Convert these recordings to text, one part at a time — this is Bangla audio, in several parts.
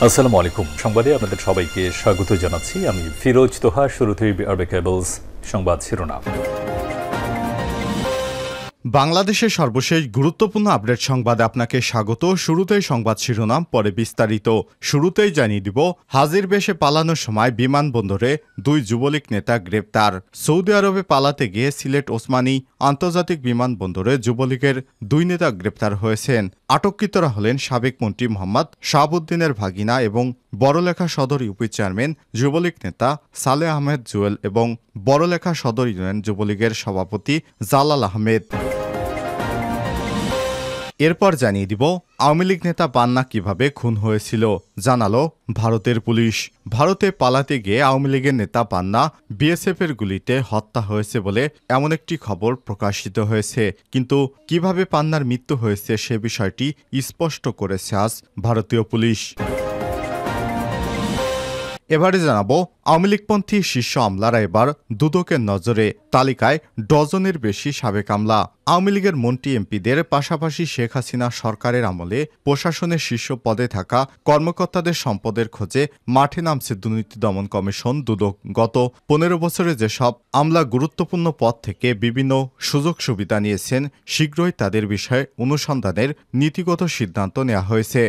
আসসালামু আলাইকুম। সংবাদে আপনাদের সবাইকে স্বাগত জানাচ্ছি। আমি ফিরোজ তোহা। শুরুতেই আরবে কেবলস সংবাদ শিরোনাম। বাংলাদেশের সর্বশেষ গুরুত্বপূর্ণ আপডেট সংবাদে আপনাকে স্বাগত। শুরুতেই সংবাদ শিরোনাম, পরে বিস্তারিত। শুরুতেই জানিয়ে দিব, হাজির বেশে পালানোর সময় বিমানবন্দরে দুই যুবলীগ নেতা গ্রেপ্তার। সৌদি আরবে পালাতে গিয়ে সিলেট ওসমানী আন্তর্জাতিক বিমানবন্দরে যুবলীগের দুই নেতা গ্রেপ্তার হয়েছেন। আটককৃতরা হলেন সাবেক মন্ত্রী মোহাম্মদ শাহাবুদ্দিনের ভাগিনা এবং বড়লেখা সদর ইউপি চেয়ারম্যান যুবলীগ নেতা সালেহ আহমেদ জুয়েল এবং বড়লেখা সদর ইউনিয়ন যুবলীগের সভাপতি জালাল আহমেদ। এরপর জানিয়ে দিব, আওয়ামী লীগ নেতা পান্না কিভাবে খুন হয়েছিল জানালো ভারতের পুলিশ। ভারতে পালাতে গিয়ে আওয়ামী লীগের নেতা পান্না বিএসএফের গুলিতে হত্যা হয়েছে বলে এমন একটি খবর প্রকাশিত হয়েছে। কিন্তু কিভাবে পান্নার মৃত্যু হয়েছে সে বিষয়টি স্পষ্ট করেছে আজ ভারতীয় পুলিশ। এবারে জানাবো, আওয়ামী লীগপন্থী শীর্ষ আমলারা এবার দুদকের নজরে। তালিকায় ডজনের বেশি সাবেক আমলা। আওয়ামী লীগের মন্ত্রী এমপিদের পাশাপাশি শেখ হাসিনা সরকারের আমলে প্রশাসনের শীর্ষ পদে থাকা কর্মকর্তাদের সম্পদের খোঁজে মাঠে নামছে দুর্নীতি দমন কমিশন দুদক। গত 15 বছরে যেসব আমলা গুরুত্বপূর্ণ পদ থেকে বিভিন্ন সুযোগ সুবিধা নিয়েছেন, শীঘ্রই তাদের বিষয়ে অনুসন্ধানের নীতিগত সিদ্ধান্ত নেওয়া হয়েছে।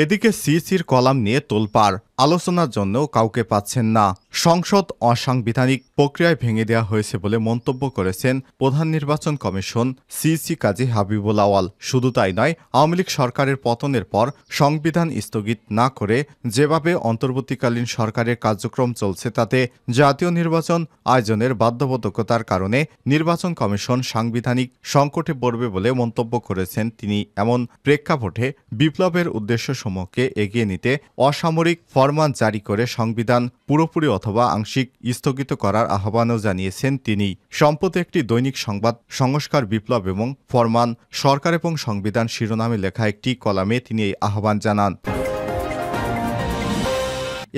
এদিকে সিইসির কলাম নিয়ে তোলপাড়, আলোচনার জন্য কাউকে পাচ্ছেন না। সংসদ অসাংবিধানিক প্রক্রিয়ায় ভেঙে দেওয়া হয়েছে বলে মন্তব্য করেছেন প্রধান নির্বাচন কমিশন সিইসি কাজী হাবিবুল আওয়াল। শুধু তাই নয়, আওয়ামী লীগ সরকারের পতনের পর সংবিধান স্থগিত না করে যেভাবে অন্তর্বর্তীকালীন সরকারের কার্যক্রম চলছে, তাতে জাতীয় নির্বাচন আয়োজনের বাধ্যবাধকতার কারণে নির্বাচন কমিশন সাংবিধানিক সংকটে পড়বে বলে মন্তব্য করেছেন তিনি। এমন প্রেক্ষাপটে বিপ্লবের উদ্দেশ্যসমূহকে এগিয়ে নিতে অসামরিক ফরমান জারি করে সংবিধান পুরোপুরি অথবা আংশিক স্থগিত করার আহ্বানও জানিয়েছেন তিনি। সম্প্রতি একটি দৈনিক সংবাদ সংস্কার বিপ্লব এবং ফরমান সরকার এবং সংবিধান শিরোনামে লেখা একটি কলামে তিনি এই আহ্বান জানান।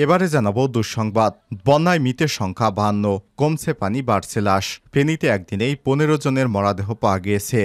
এবারে জানাবো দুঃসংবাদ। বন্যায় মৃতের সংখ্যা 52, কমছে পানি, বাড়ছে লাশ। ফেনীতে একদিনেই 15 জনের মরদেহ পাওয়া গিয়েছে।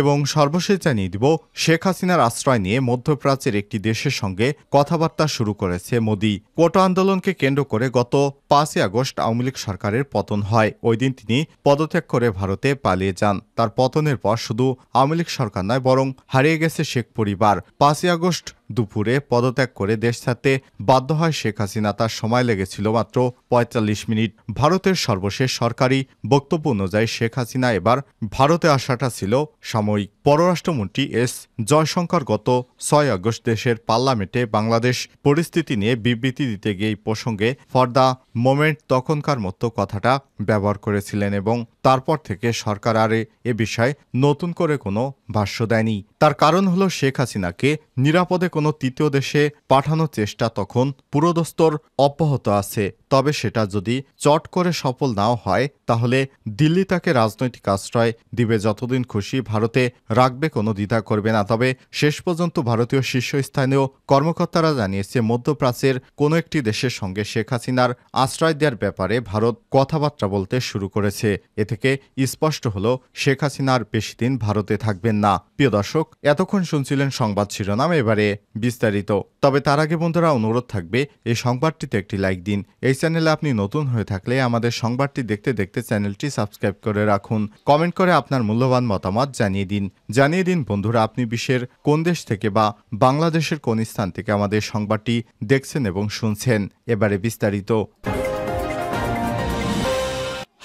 এবং সর্বশেষ জানিয়ে দিব, শেখ হাসিনার আশ্রয় নিয়ে মধ্যপ্রাচ্যের একটি দেশের সঙ্গে কথাবার্তা শুরু করেছে মোদি। কোটা আন্দোলনকে কেন্দ্র করে গত 5 আগস্ট আওয়ামী লীগ সরকারের পতন হয়। ওই দিন তিনি পদত্যাগ করে ভারতে পালিয়ে যান। তার পতনের পর শুধু আওয়ামী লীগ সরকার নয়, বরং হারিয়ে গেছে শেখ পরিবার। 5 আগস্ট দুপুরে পদত্যাগ করে দেশ ছাড়তে বাধ্য হয় শেখ হাসিনা। তার সময় লেগেছিল মাত্র 45 মিনিট। ভারতের সর্বশেষ সরকারি বক্তব্য অনুযায়ী শেখ হাসিনা এবার ভারতে আসাটা ছিল সাময়িক। পররাষ্ট্রমন্ত্রী এস জয়শঙ্কর গত 6 আগস্ট দেশের পার্লামেন্টে বাংলাদেশ পরিস্থিতি নিয়ে বিবৃতি দিতে গিয়ে এই প্রসঙ্গে ফর দ্য মোমেন্ট তখনকার মতো কথাটা ব্যবহার করেছিলেন এবং তারপর থেকে সরকার আর এ বিষয়ে নতুন করে কোনো ভাষ্য দেয়নি। তার কারণ হলো, শেখ হাসিনাকে নিরাপদে কোনো তৃতীয় দেশে পাঠানোর চেষ্টা তখন পুরোদস্তর অব্যাহত আছে। তবে সেটা যদি চট করে সফল নাও হয়, তাহলে দিল্লি তাকে রাজনৈতিক আশ্রয় দিবে, যতদিন খুশি ভারতে রাখবে, কোনো দ্বিধা করবে না। তবে শেষ পর্যন্ত ভারতীয় শীর্ষস্থানীয় কর্মকর্তারা জানিয়েছে, মধ্যপ্রাচ্যের কোনো একটি দেশের সঙ্গে শেখ হাসিনার আশ্রয় দেওয়ার ব্যাপারে ভারত কথাবার্তা বলতে শুরু করেছে। এ থেকে স্পষ্ট হলো, শেখ হাসিনা আর বেশি দিন ভারতে থাকবেন না। প্রিয় দর্শক, এতক্ষণ শুনছিলেন সংবাদ শিরোনাম, এবারে বিস্তারিত। তবে তার আগে বন্ধুরা, অনুরোধ থাকবে এই সংবাদটিতে একটি লাইক দিন। এই চ্যানেলে আপনি নতুন হয়ে থাকলে আমাদের সংবাদটি দেখতে দেখতে চ্যানেলটি সাবস্ক্রাইব করে রাখুন। কমেন্ট করে আপনার মূল্যবান মতামত জানিয়ে দিন বন্ধুরা, আপনি বিশ্বের কোন দেশ থেকে বা বাংলাদেশের কোন স্থান থেকে আমাদের সংবাদটি দেখছেন এবং শুনছেন। এবারে বিস্তারিত।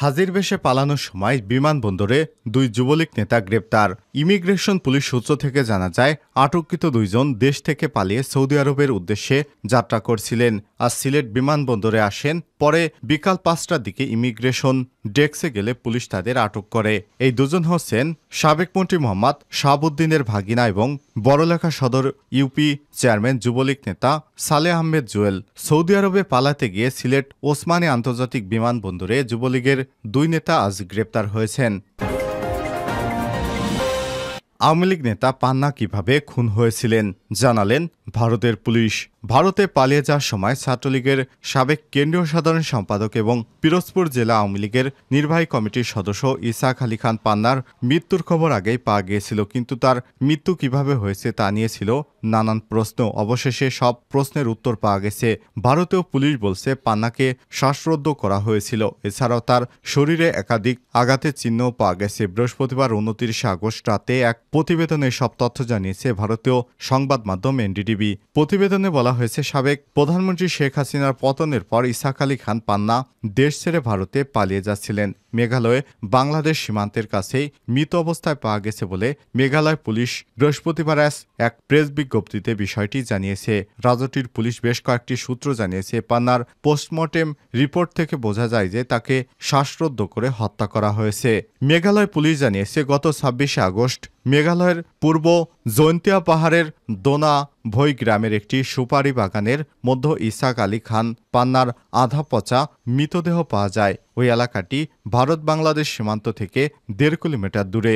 হাজির বেশে পালানোর সময় বিমানবন্দরে দুই যুবলীগ নেতা গ্রেপ্তার। ইমিগ্রেশন পুলিশ সূত্র থেকে জানা যায়, আটককৃত দুইজন দেশ থেকে পালিয়ে সৌদি আরবের উদ্দেশ্যে যাত্রা করছিলেন। আজ সিলেট বিমানবন্দরে আসেন। পরে বিকাল 5টার দিকে ইমিগ্রেশন ডেস্কে গেলে পুলিশ তাদের আটক করে। এই দুজন হচ্ছেন সাবেক মন্ত্রী মোহাম্মদ শাহাবুদ্দিনের ভাগিনা এবং বড়লেখা সদর ইউপি চেয়ারম্যান যুবলীগ নেতা সালেহ আহমেদ জুয়েল। সৌদি আরবে পালাতে গিয়ে সিলেট ওসমানী আন্তর্জাতিক বিমানবন্দরে যুবলীগের দুই নেতা আজ গ্রেপ্তার হয়েছেন। আওয়ামী লীগ নেতা পান্না কিভাবে খুন হয়েছিলেন জানালেন ভারতের পুলিশ। ভারতে পালিয়ে যাওয়ার সময় ছাত্রলীগের সাবেক কেন্দ্রীয় সাধারণ সম্পাদক এবং পিরোজপুর জেলা আওয়ামী লীগের নির্বাহী কমিটির সদস্য ইসাক আলী খান পান্নার মৃত্যুর খবর আগেই পাওয়া গিয়েছিল, কিন্তু তার মৃত্যু কিভাবে হয়েছে তা নিয়ে ছিল নানান প্রশ্ন। অবশেষে সব প্রশ্নের উত্তর পাওয়া গেছে। ভারতীয় পুলিশ বলছে পান্নাকে শ্বাসরোধ করা হয়েছিল। এছাড়াও তার শরীরে একাধিক আঘাতের চিহ্নও পাওয়া গেছে। বৃহস্পতিবার 29 আগস্ট রাতে এক প্রতিবেদনে সব তথ্য জানিয়েছে ভারতীয় সংবাদ মাধ্যম এনডিটিভি। প্রতিবেদনে বলা হয়েছে, সাবেক প্রধানমন্ত্রী শেখ হাসিনার পতনের পর ইসাক আলী খান পান্না দেশ ছেড়ে ভারতে পালিয়ে যাচ্ছিলেন। মেঘালয়ে বাংলাদেশ সীমান্তের কাছেই মৃত অবস্থায় পাওয়া গেছে বলে মেঘালয় পুলিশ বৃহস্পতিবার এক প্রেস বিজ্ঞপ্তিতে বিষয়টি জানিয়েছে। রাজ্যটির পুলিশ বেশ কয়েকটি সূত্র জানিয়েছে, পান্নার পোস্টমর্টেম রিপোর্ট থেকে বোঝা যায় যে তাকে শ্বাসরোধ করে হত্যা করা হয়েছে। মেঘালয় পুলিশ জানিয়েছে, গত 26 আগস্ট মেঘালয়ের পূর্ব জৈন্তিয়া পাহাড়ের দোনা ভই গ্রামের একটি সুপারি বাগানের মধ্যে ইসাক আলী খান পান্নার আধা পচা মৃতদেহ পাওয়া যায়। ওই এলাকাটি ভারত বাংলাদেশ সীমান্ত থেকে 1.5 কিলোমিটার দূরে।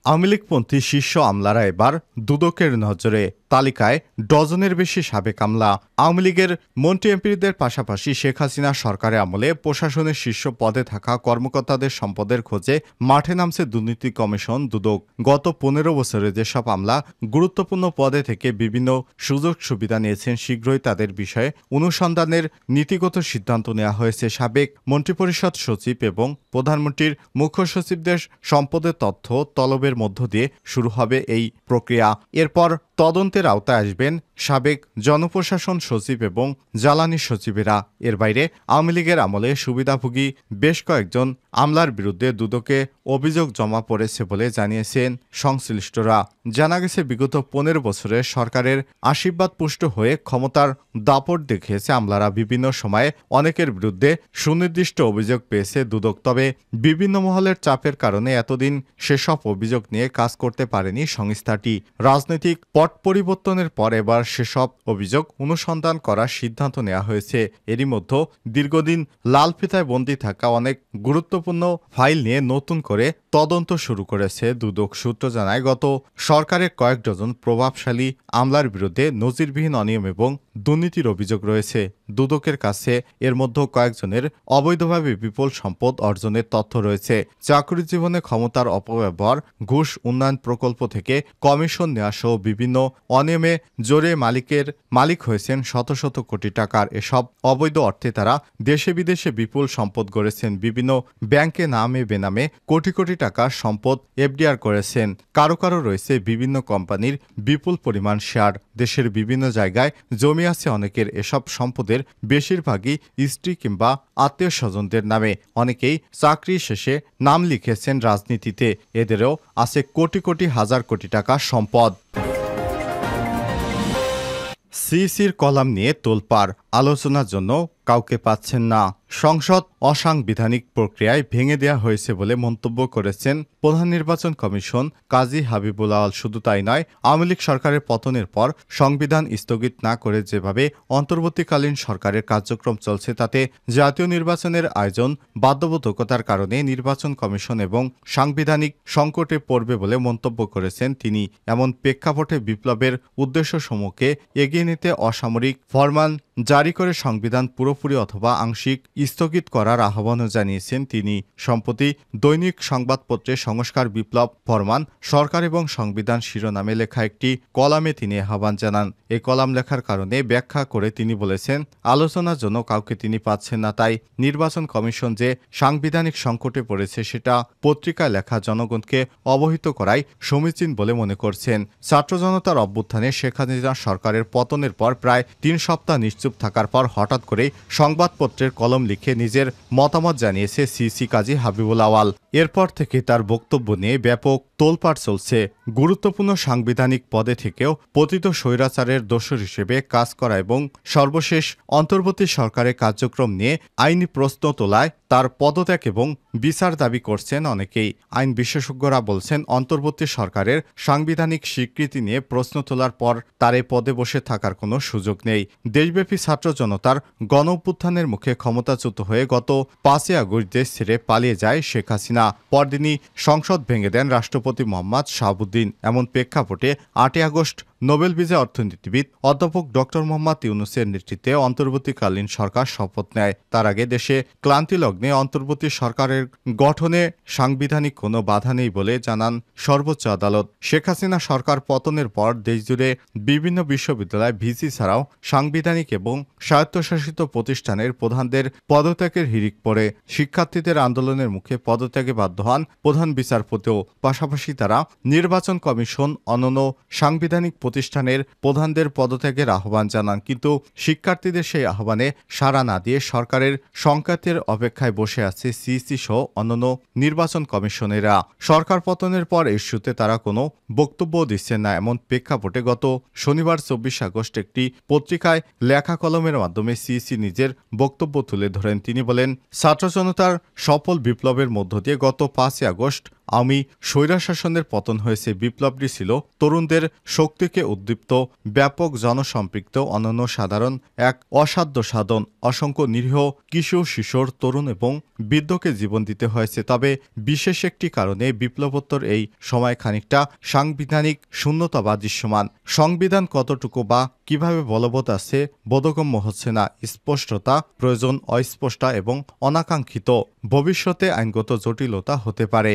আওয়ামী লীগপন্থী শীর্ষ আমলারা এবার দুদকের নজরে। তালিকায় ডজনের বেশি সাবেক আমলা। আওয়ামী লীগের মন্ত্রী এমপিদের পাশাপাশি শেখ হাসিনা সরকারের আমলে প্রশাসনের শীর্ষ পদে থাকা কর্মকর্তাদের সম্পদের খোঁজে মাঠে নামছে দুর্নীতি কমিশন দুদক। গত 15 বছরে যেসব আমলা গুরুত্বপূর্ণ পদে থেকে বিভিন্ন সুযোগ সুবিধা নিয়েছেন, শীঘ্রই তাদের বিষয়ে অনুসন্ধানের নীতিগত সিদ্ধান্ত নেওয়া হয়েছে। সাবেক মন্ত্রিপরিষদ সচিব এবং প্রধানমন্ত্রীর মুখ্য সচিবদের সম্পদের তথ্য তলবের মধ্য দিয়ে শুরু হবে এই প্রক্রিয়া। এরপর তদন্তের আওতায় আসবেন সাবেক জনপ্রশাসন সচিব এবং জ্বালানি সচিবেরা। এর বাইরে আওয়ামী লীগের আমলে সুবিধাভোগী বেশ কয়েকজন আমলার বিরুদ্ধে দুদকে অভিযোগ জমা পড়েছে বলে জানিয়েছেন সংশ্লিষ্টরা। জানা গেছে, বিগত 15 বছরে সরকারের আশীর্বাদ পুষ্ট হয়ে ক্ষমতার দাপট দেখিয়েছে আমলারা। বিভিন্ন সময়ে অনেকের বিরুদ্ধে সুনির্দিষ্ট অভিযোগ পেয়েছে দুদক। তবে বিভিন্ন মহলের চাপের কারণে এতদিন সেসব অভিযোগ নিয়ে কাজ করতে পারেনি সংস্থাটি। রাজনৈতিক পট পরিবর্তনের পর এবার সেসব অভিযোগ অনুসন্ধান করার সিদ্ধান্ত নেওয়া হয়েছে। এরই মধ্যে দীর্ঘদিন লাল ফিতায় বন্দী থাকা অনেক গুরুত্বপূর্ণ ফাইল নিয়ে নতুন করে তদন্ত শুরু করেছে দুদক। সূত্র জানায়, গত সরকারের কয়েক ডজন প্রভাবশালী আমলার বিরুদ্ধে নজিরবিহীন অনিয়ম এবং দুর্নীতির অভিযোগ রয়েছে। দুদকের কাছে এর মধ্যে কয়েকজনের অবৈধভাবে বিপুল সম্পদ অর্জনের তথ্য রয়েছে। চাকরি জীবনে ক্ষমতার অপব্যবহার, ঘুষ, উন্নয়ন প্রকল্প থেকে কমিশন নেওয়া সহ বিভিন্ন অনিয়মে জোরে মালিক হয়েছেন শত শত কোটি টাকার। এসব অবৈধ অর্থে তারা দেশে বিদেশে বিপুল সম্পদ গড়েছেন। বিভিন্ন ব্যাংকে নামে বেনামে কোটি কোটি টাকার সম্পদ এফডিআর করেছেন। কারো কারো রয়েছে বিভিন্ন কোম্পানির বিপুল পরিমাণ শেয়ার। দেশের বিভিন্ন জায়গায় জমি আছে অনেকের। এসব সম্পদের বেশিরভাগই স্ত্রী কিংবা আত্মীয় স্বজনদের নামে। অনেকেই চাকরি শেষে নাম লিখেছেন রাজনীতিতে। এদেরও আছে কোটি কোটি হাজার কোটি টাকার সম্পদ। সিইসির কলাম নিয়ে তোলপাড়, আলোচনার জন্য কাউকে পাচ্ছেন না। সংসদ অসাংবিধানিক প্রক্রিয়ায় ভেঙে দেওয়া হয়েছে বলে মন্তব্য করেছেন প্রধান নির্বাচন কমিশন কাজী হাবিবুল আওয়াল। শুধু তাই নয়, আওয়ামী লীগ সরকারের পতনের পর সংবিধান স্থগিত না করে যেভাবে অন্তর্বর্তীকালীন সরকারের কার্যক্রম চলছে, তাতে জাতীয় নির্বাচনের আয়োজন বাধ্যবাধকতার কারণে নির্বাচন কমিশন এবং সাংবিধানিক সংকটে পড়বে বলে মন্তব্য করেছেন তিনি। এমন প্রেক্ষাপটে বিপ্লবের উদ্দেশ্যসমূহকে এগিয়ে নিতে অসামরিক ফরমান জারি করে সংবিধান পুরোপুরি অথবা আংশিক স্থগিত করার আহ্বানও জানিয়েছেন তিনি। সম্প্রতি দৈনিক সংবাদপত্রে সংস্কার বিপ্লব ফরমান সরকার এবং সংবিধান শিরোনামে লেখা একটি কলামে তিনি আহ্বান জানান। এই কলাম লেখার কারণে ব্যাখ্যা করে তিনি বলেছেন, আলোচনার জন্য কাউকে তিনি পাচ্ছেন না। তাই নির্বাচন কমিশন যে সাংবিধানিক সংকটে পড়েছে সেটা পত্রিকায় লেখা জনগণকে অবহিত করাই সমীচীন বলে মনে করছেন। ছাত্র জনতার অভ্যুত্থানে শেখ হাসিনা সরকারের পতনের পর প্রায় 3 সপ্তাহ নিশ্চুপ থাকার পর হঠাৎ করেই সংবাদপত্রের কলম লিখে নিজের মতামত জানিয়েছে সিইসি কাজী হাবিবুল আওয়াল। এরপর থেকে তার বক্তব্য নিয়ে ব্যাপক তোলপাড় চলছে। গুরুত্বপূর্ণ সাংবিধানিক পদে থেকেও পতিত স্বৈরাচারের দোসর হিসেবে কাজ করা এবং সর্বশেষ অন্তর্বর্তী সরকারের কার্যক্রম নিয়ে আইনি প্রশ্ন তোলায় তার পদত্যাগ এবং বিচার দাবি করছেন অনেকেই। আইন বিশেষজ্ঞরা বলছেন, অন্তর্বর্তী সরকারের সাংবিধানিক স্বীকৃতি নিয়ে প্রশ্ন তোলার পর তার এই পদে বসে থাকার কোনো সুযোগ নেই। দেশব্যাপী ছাত্র জনতার গণ অভ্যুত্থানের মুখে ক্ষমতাচ্যুত হয়ে গত 5 আগস্ট দেশ ছেড়ে পালিয়ে যায় শেখ হাসিনা। না। পরদিনই সংসদ ভেঙে দেন রাষ্ট্রপতি মোহাম্মদ শাহাবুদ্দিন। এমন প্রেক্ষাপটে 8 আগস্ট নোবেল বিজয়ী অর্থনীতিবিদ অধ্যাপক ডক্টর মোহাম্মদ ইউনূসের নেতৃত্বে অন্তর্বর্তীকালীন সরকার শপথ নেয়। তার আগে দেশে ক্লান্তিলগ্নে অন্তর্বর্তী সরকারের গঠনে সাংবিধানিক কোনো বাধা নেই বলে জানান সর্বোচ্চ আদালত। শেখ হাসিনা সরকার পতনের পর দেশজুড়ে বিভিন্ন বিশ্ববিদ্যালয় ভিসি ছাড়াও সাংবিধানিক এবং স্বায়ত্তশাসিত প্রতিষ্ঠানের প্রধানদের পদত্যাগের হিড়িক পড়ে। শিক্ষার্থীদের আন্দোলনের মুখে পদত্যাগে বাধ্য হন প্রধান বিচারপতিও। পাশাপাশি তারা নির্বাচন কমিশন অন্যান্য সাংবিধানিক প্রতিষ্ঠানের প্রধানদের পদত্যাগের আহ্বান জানান, কিন্তু শিক্ষার্থীদের সেই আহ্বানে সাড়া না দিয়ে সরকারের সংকেতের অপেক্ষায় বসে আছে সিইসি সহ অন্যান্য নির্বাচন কমিশনেরা। সরকার পতনের পর ইস্যুতে তারা কোনো বক্তব্য দিচ্ছেন না। এমন প্রেক্ষাপটে গত শনিবার 24 আগস্ট একটি পত্রিকায় লেখা কলমের মাধ্যমে সিইসি নিজের বক্তব্য তুলে ধরেন। তিনি বলেন, ছাত্র জনতার সফল বিপ্লবের মধ্য দিয়ে গত 5 আগস্ট আওয়ামী স্বৈরশাসনের পতন হয়েছে। বিপ্লবটি ছিল তরুণদের শক্তিকে উদ্দীপ্ত, ব্যাপক জনসম্পৃক্ত, অনন্য সাধারণ এক অসাধ্য সাধন। অসংখ্য নিরীহ কিশোর, শিশোর, তরুণ এবং বৃদ্ধকে জীবন দিতে হয়েছে। তবে বিশেষ একটি কারণে বিপ্লবোত্তর এই সময় খানিকটা সাংবিধানিক শূন্যতা বা দৃশ্যমান। সংবিধান কতটুকু বা কিভাবে বলবৎ আছে বোধগম্য হচ্ছে না। স্পষ্টতা প্রয়োজন, অস্পষ্ট এবং অনাকাঙ্ক্ষিত। ভবিষ্যতে আইনগত জটিলতা হতে পারে।